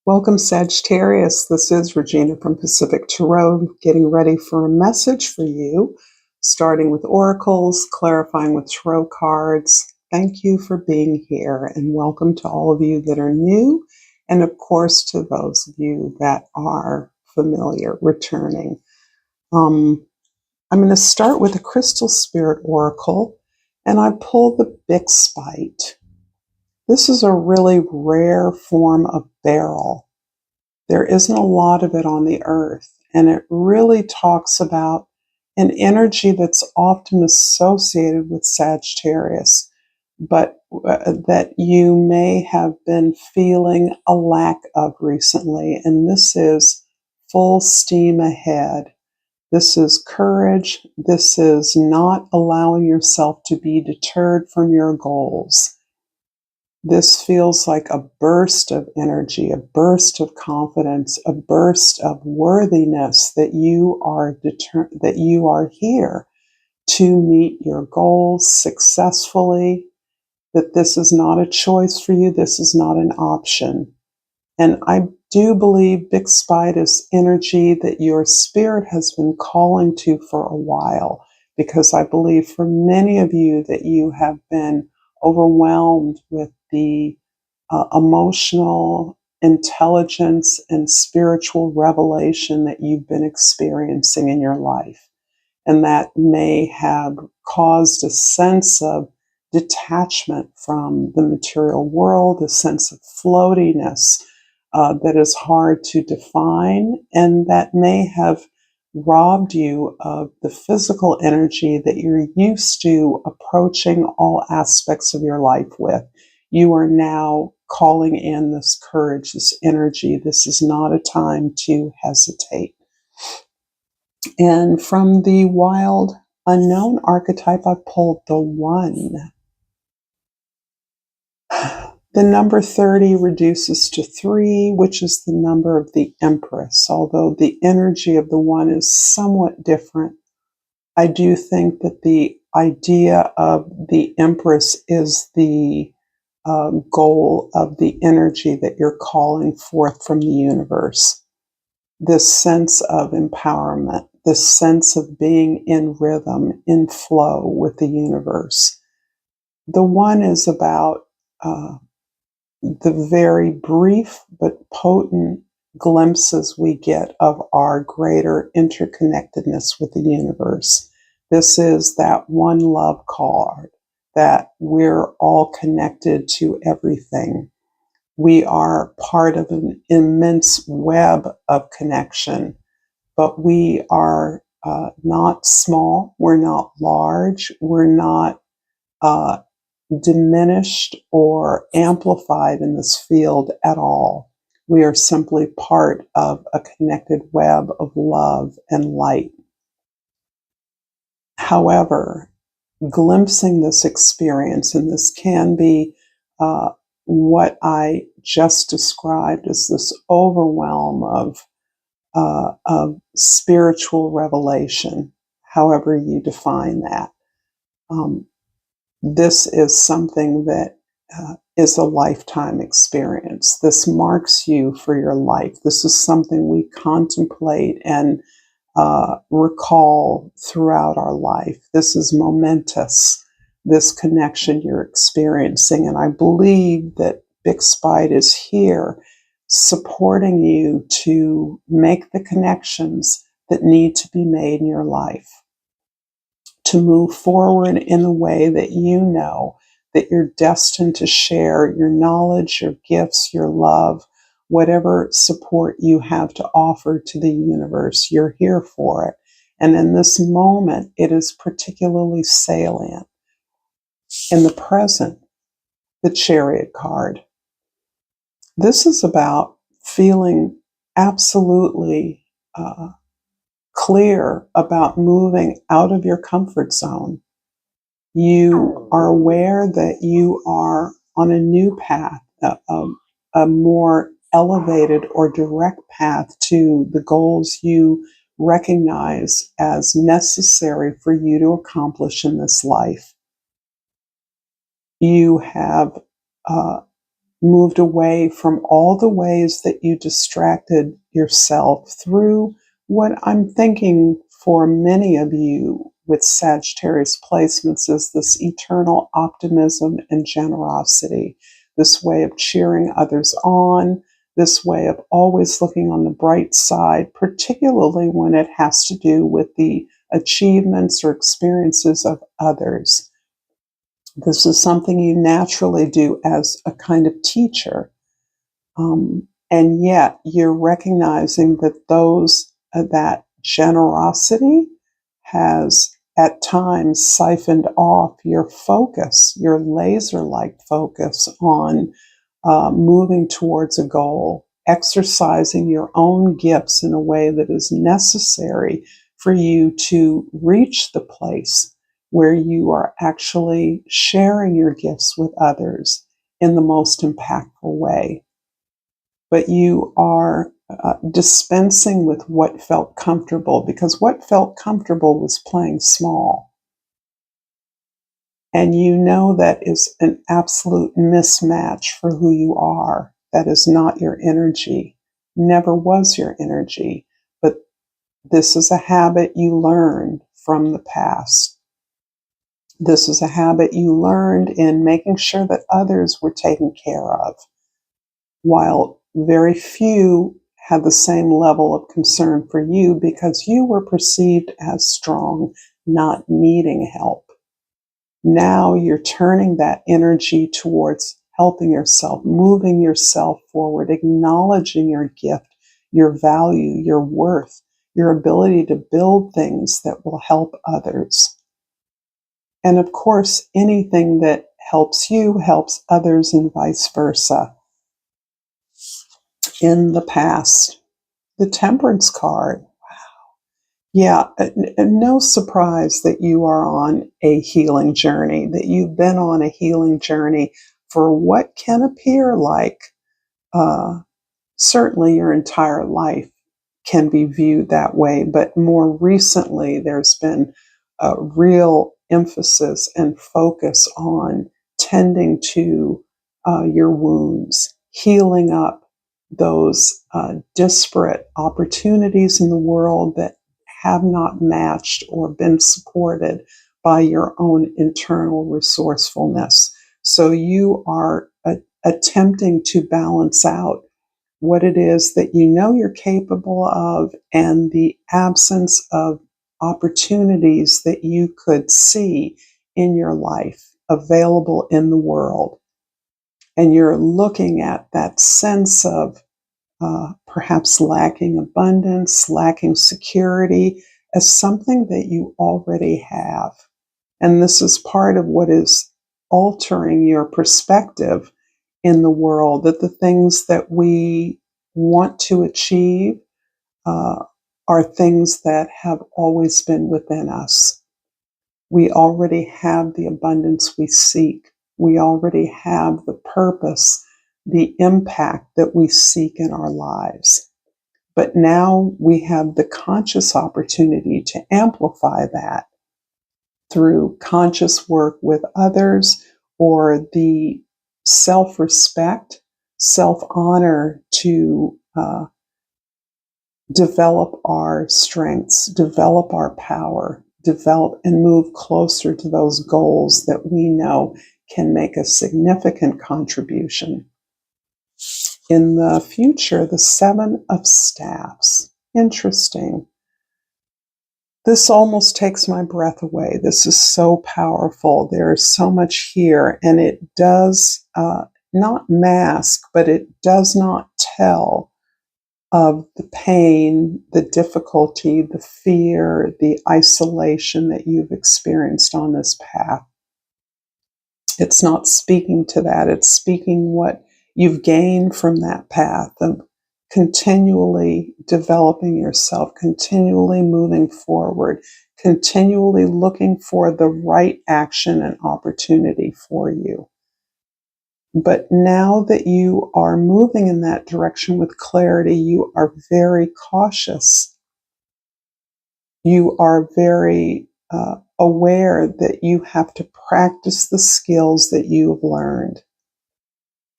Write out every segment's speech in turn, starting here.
Welcome, Sagittarius. This is Regina from Pacific Tarot, getting ready for a message for you, starting with oracles, clarifying with tarot cards. Thank you for being here, and welcome to all of you that are new, and of course to those of you that are familiar, returning. I'm going to start with a Crystal Spirit Oracle, and I pulled the Big Spite. This is a really rare form of beryl. There isn't a lot of it on the earth, and it really talks about an energy that's often associated with Sagittarius, but that you may have been feeling a lack of recently, and this is full steam ahead. This is courage. This is not allowing yourself to be deterred from your goals. This feels like a burst of energy, a burst of confidence, a burst of worthiness that you are here to meet your goals successfully, that this is not a choice for you, this is not an option. And I do believe Big Spite is energy that your spirit has been calling to for a while, because I believe for many of you that you have been overwhelmed with the emotional intelligence and spiritual revelation that you've been experiencing in your life. And that may have caused a sense of detachment from the material world, a sense of floatiness that is hard to define, and that may have robbed you of the physical energy that you're used to approaching all aspects of your life with. You are now calling in this courage, this energy. This is not a time to hesitate. And from the wild unknown archetype, I pulled the 1. The number 30 reduces to 3, which is the number of the Empress. Although the energy of the 1 is somewhat different, I do think that the idea of the Empress is the goal of the energy that you're calling forth from the universe. This sense of empowerment, this sense of being in rhythm, in flow with the universe. The 1 is about the very brief but potent glimpses we get of our greater interconnectedness with the universe. This is that one love card, that we're all connected to everything. We are part of an immense web of connection, but we are not small, we're not large, we're not diminished or amplified in this field at all. We are simply part of a connected web of love and light. However, glimpsing this experience, and this can be what I just described as this overwhelm of spiritual revelation, however you define that. This is something that is a lifetime experience. This marks you for your life. This is something we contemplate and recall throughout our life. This is momentous, this connection you're experiencing. And I believe that Big Spite is here supporting you to make the connections that need to be made in your life, to move forward in a way that you know that you're destined to share your knowledge, your gifts, your love, whatever support you have to offer to the universe. You're here for it. And in this moment, it is particularly salient. In the present, the Chariot card. This is about feeling absolutely clear about moving out of your comfort zone. You are aware that you are on a new path, a more elevated or direct path to the goals you recognize as necessary for you to accomplish in this life. You have moved away from all the ways that you distracted yourself through what I'm thinking for many of you with Sagittarius placements is this eternal optimism and generosity, this way of cheering others on, this way of always looking on the bright side, particularly when it has to do with the achievements or experiences of others. This is something you naturally do as a kind of teacher. And yet you're recognizing that that generosity has at times siphoned off your focus, your laser-like focus on moving towards a goal, exercising your own gifts in a way that is necessary for you to reach the place where you are actually sharing your gifts with others in the most impactful way. But you are dispensing with what felt comfortable, because what felt comfortable was playing small. And you know that is an absolute mismatch for who you are. That is not your energy, never was your energy. But this is a habit you learned from the past. This is a habit you learned in making sure that others were taken care of, while very few had the same level of concern for you because you were perceived as strong, not needing help. Now you're turning that energy towards helping yourself, moving yourself forward, acknowledging your gift, your value, your worth, your ability to build things that will help others. And of course, anything that helps you helps others and vice versa. In the past, the Temperance card. Yeah, no surprise that you are on a healing journey, that you've been on a healing journey for what can appear like uh, certainly your entire life can be viewed that way. But more recently, there's been a real emphasis and focus on tending to your wounds, healing up those disparate opportunities in the world that have not matched or been supported by your own internal resourcefulness. So you are attempting to balance out what it is that you know you're capable of and the absence of opportunities that you could see in your life available in the world. And you're looking at that sense of perhaps lacking abundance, lacking security as something that you already have. And this is part of what is altering your perspective in the world, that the things that we want to achieve uh, are things that have always been within us. We already have the abundance we seek. We already have the purpose, the impact that we seek in our lives. But now we have the conscious opportunity to amplify that through conscious work with others or the self-respect, self-honor to develop our strengths, develop our power, develop and move closer to those goals that we know can make a significant contribution. In the future, the Seven of Staffs. Interesting. This almost takes my breath away. This is so powerful. There's so much here, and it does not mask, but it does not tell of the pain, the difficulty, the fear, the isolation that you've experienced on this path. It's not speaking to that. It's speaking what you've gained from that path of continually developing yourself, continually moving forward, continually looking for the right action and opportunity for you. But now that you are moving in that direction with clarity, you are very cautious. You are very aware that you have to practice the skills that you have learned.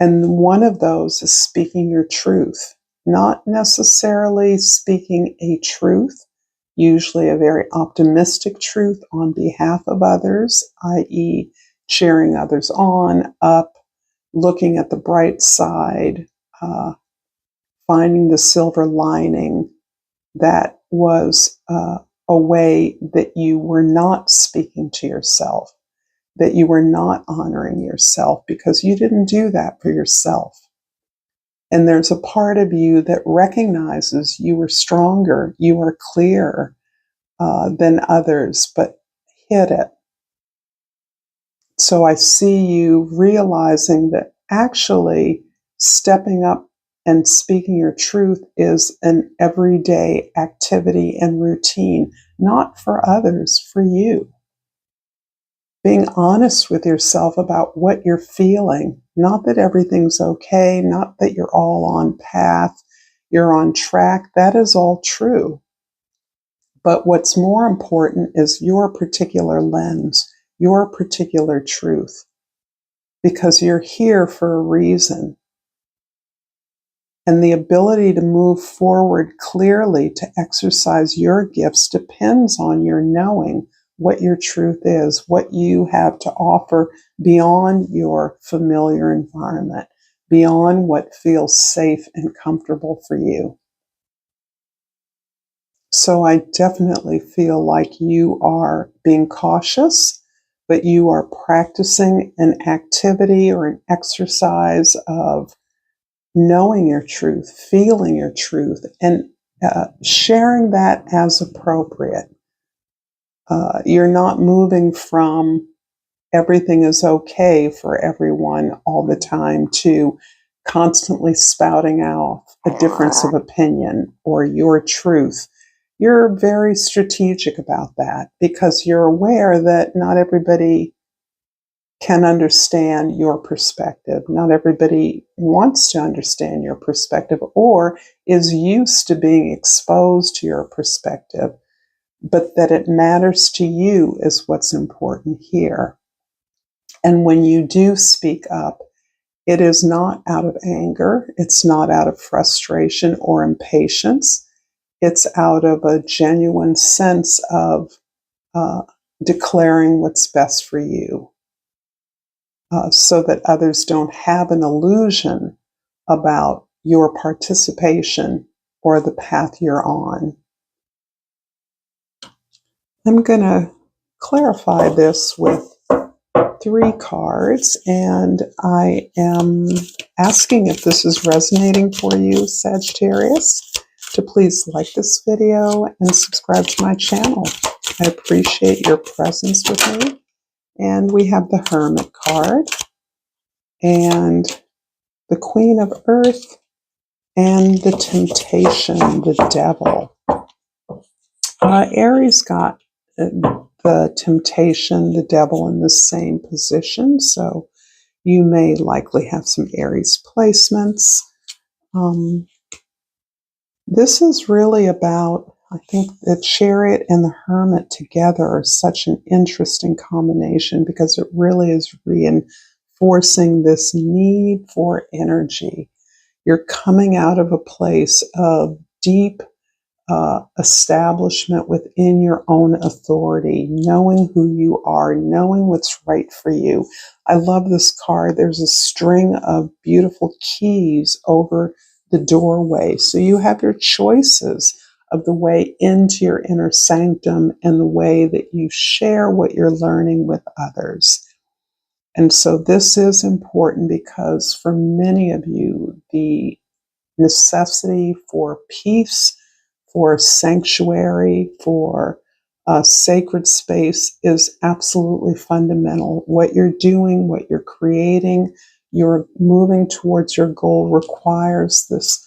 And one of those is speaking your truth, not necessarily speaking a truth, usually a very optimistic truth on behalf of others, i.e., cheering others on, up, looking at the bright side, finding the silver lining. That was a way that you were not speaking to yourself, that you were not honoring yourself because you didn't do that for yourself. And there's a part of you that recognizes you were stronger, you were clearer than others, but hid it. So I see you realizing that actually stepping up and speaking your truth is an everyday activity and routine, not for others, for you. Being honest with yourself about what you're feeling, not that everything's okay, not that you're all on path, you're on track. That is all true. But what's more important is your particular lens, your particular truth, because you're here for a reason. And the ability to move forward clearly, to exercise your gifts, depends on your knowing what your truth is, what you have to offer beyond your familiar environment, beyond what feels safe and comfortable for you. So I definitely feel like you are being cautious, but you are practicing an activity or an exercise of knowing your truth, feeling your truth, and sharing that as appropriate. You're not moving from everything is okay for everyone all the time to constantly spouting out a difference of opinion or your truth. You're very strategic about that because you're aware that not everybody can understand your perspective. Not everybody wants to understand your perspective or is used to being exposed to your perspective, but that it matters to you is what's important here. And when you do speak up, it is not out of anger, it's not out of frustration or impatience, it's out of a genuine sense of declaring what's best for you. So that others don't have an illusion about your participation or the path you're on. I'm going to clarify this with 3 cards, and I am asking if this is resonating for you, Sagittarius, to please like this video and subscribe to my channel. I appreciate your presence with me. And we have the Hermit card, and the Queen of Earth, and the Temptation, the Devil. Aries got the Temptation, the Devil in the same position, so you may likely have some Aries placements. This is really about, I think the Chariot and the Hermit together are such an interesting combination because it really is reinforcing this need for energy. You're coming out of a place of deep establishment within your own authority, knowing who you are, knowing what's right for you. I love this card. There's a string of beautiful keys over the doorway. So you have your choices of the way into your inner sanctum and the way that you share what you're learning with others. And so this is important because for many of you, the necessity for peace, for sanctuary, for a sacred space is absolutely fundamental. What you're doing, what you're creating, you're moving towards your goal requires this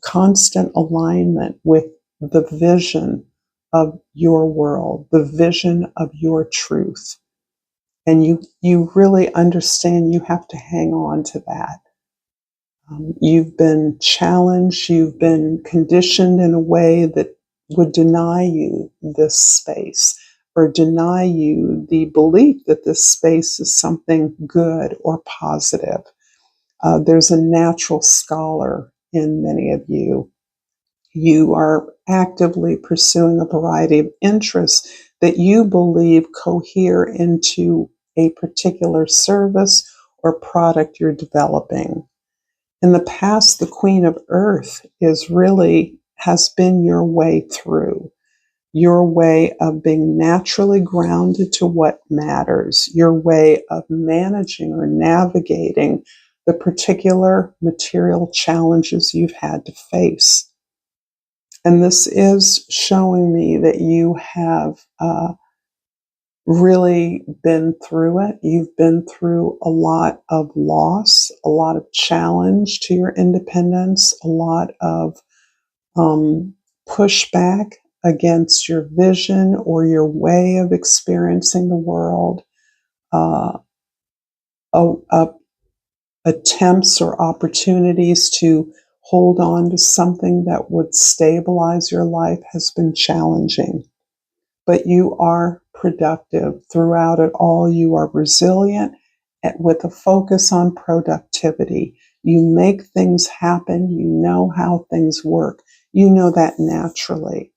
constant alignment with the vision of your world, the vision of your truth. And you really understand you have to hang on to that. You've been challenged, you've been conditioned in a way that would deny you this space or deny you the belief that this space is something good or positive. There's a natural scholar in many of you. You are actively pursuing a variety of interests that you believe cohere into a particular service or product you're developing. In the past, the Queen of Earth has been your way through, your way of being naturally grounded to what matters, your way of managing or navigating the particular material challenges you've had to face. And this is showing me that you have really been through it. You've been through a lot of loss, a lot of challenge to your independence, a lot of pushback against your vision or your way of experiencing the world, uh, attempts or opportunities to hold on to something that would stabilize your life has been challenging. But you are productive throughout it all. You are resilient with a focus on productivity. You make things happen. You know how things work. You know that naturally.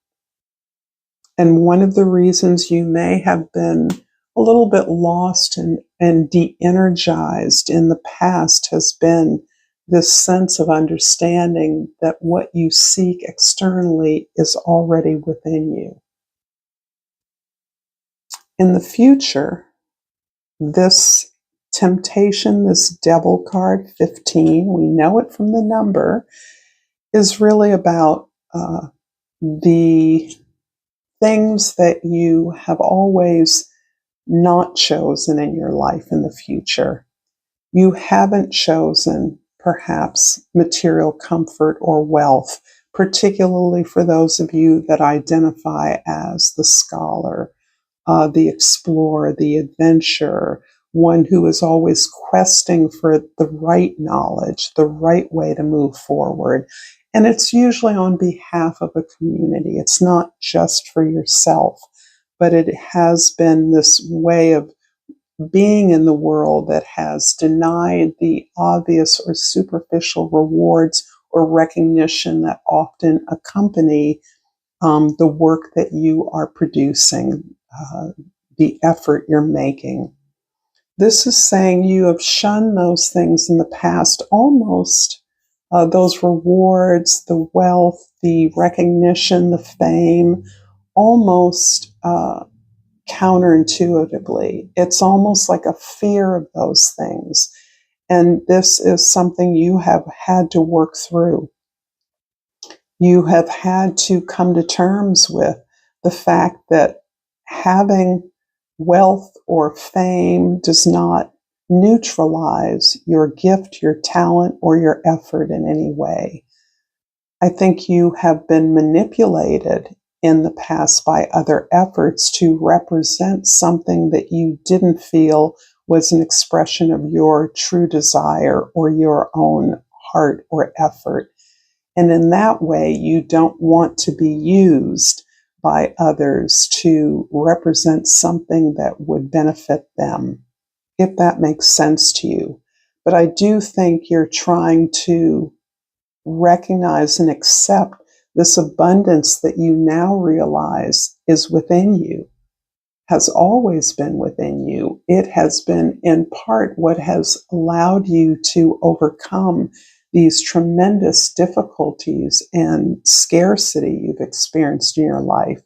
And one of the reasons you may have been a little bit lost and de-energized in the past has been this sense of understanding that what you seek externally is already within you. In the future, this temptation, this devil card, 15, we know it from the number, is really about the things that you have always not chosen in your life in the future. You haven't chosen, perhaps, material comfort or wealth, particularly for those of you that identify as the scholar, the explorer, the adventurer, one who is always questing for the right knowledge, the right way to move forward. And it's usually on behalf of a community. It's not just for yourself, but it has been this way of being in the world that has denied the obvious or superficial rewards or recognition that often accompany the work that you are producing, the effort you're making. This is saying you have shunned those things in the past, almost those rewards, the wealth, the recognition, the fame, almost counterintuitively. It's almost like a fear of those things. And this is something you have had to work through. You have had to come to terms with the fact that having wealth or fame does not neutralize your gift, your talent, or your effort in any way. I think you have been manipulated in the past by other efforts to represent something that you didn't feel was an expression of your true desire or your own heart or effort. And in that way, you don't want to be used by others to represent something that would benefit them, if that makes sense to you. But I do think you're trying to recognize and accept this abundance that you now realize is within you, has always been within you. It has been in part what has allowed you to overcome these tremendous difficulties and scarcity you've experienced in your life,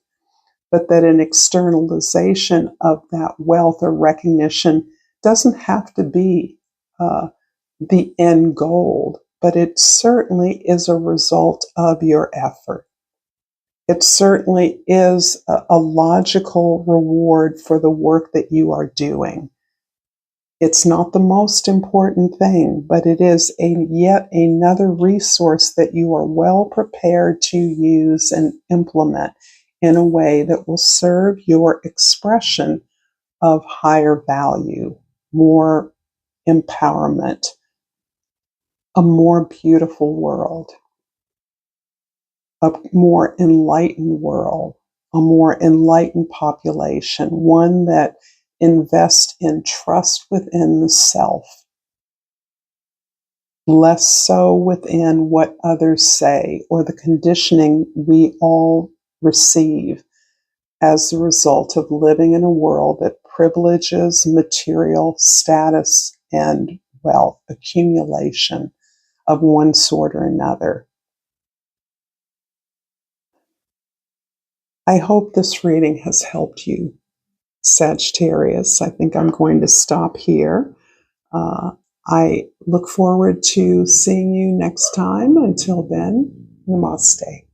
but that an externalization of that wealth or recognition doesn't have to be the end goal, but it certainly is a result of your effort. It certainly is a logical reward for the work that you are doing. It's not the most important thing, but it is yet another resource that you are well prepared to use and implement in a way that will serve your expression of higher value, more empowerment, a more beautiful world, a more enlightened world, a more enlightened population, one that invests in trust within the self. less so within what others say or the conditioning we all receive as a result of living in a world that privileges material status and wealth accumulation of one sort or another. I hope this reading has helped you, Sagittarius. I think I'm going to stop here. Uh, I look forward to seeing you next time. Until then, namaste.